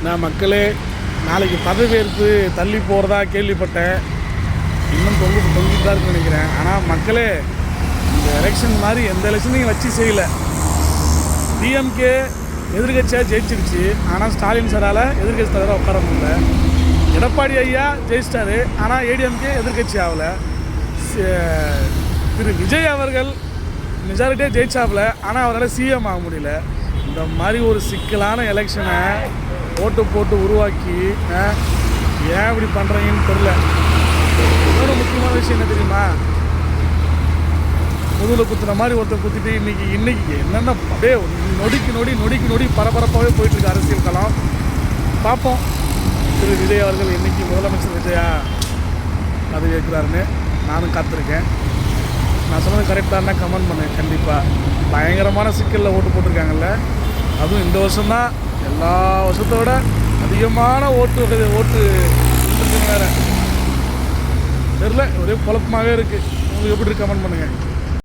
நான் மக்களே, நாளைக்கு பதவியேற்பு தள்ளி போகிறதா கேள்விப்பட்டேன். இன்னும் தொங்கிட்டு தான் இருக்குன்னு நினைக்கிறேன். ஆனால் மக்களே, இந்த எலெக்ஷன் மாதிரி எந்த எலெக்ஷனையும் வச்சு செய்யலை. டிஎம்கே எதிர்கட்சியாக ஜெயிச்சிருச்சு. ஆனால் ஸ்டாலின் சாரால் எதிர்கட்சி தலைவராக உட்கார முடியல. எடப்பாடி ஐயா ஜெயிச்சிட்டாரு. ஆனால் ஏடிஎம்கே எதிர்கட்சி ஆகலை. திரு விஜய் அவர்கள் மெஜாரிட்டியாக ஜெயிச்சாப்புல. ஆனால் அவரால் சிஎம் ஆக முடியல. இந்த மாதிரி ஒரு சிக்கலான எலெக்ஷனை ஓட்டு போட்டு உருவாக்கி ஏன் இப்படி பண்ணுறீங்கன்னு தெரில. இன்னொரு முக்கியமான விஷயம் என்ன தெரியுமா? முதுகில் குத்துன மாதிரி ஒருத்தர் குத்திட்டு இன்னைக்கு என்னென்ன அப்படியே நொடிக்கு நொடி பரபரப்பாகவே போயிட்டுருக்கு அரசியல் களம். பார்ப்போம் திரு விஜய் அவர்கள் இன்றைக்கி முதலமைச்சர் விஜயா பதவி ஏற்கிறாருன்னு நானும் காத்திருக்கேன். நான் சொன்னது கரெக்டான கமெண்ட் பண்ணேன். கண்டிப்பாக பயங்கரமான சிக்கலில் ஓட்டு போட்டிருக்காங்கல்ல. அதுவும் இந்த வருஷம்தான் எல்லா வருஷத்தோட அதிகமான ஓட்டு வேறு தெரில. ஒரே குழப்பமாகவே இருக்குது. உங்களுக்கு எப்படி கமெண்ட் பண்ணுங்கள்.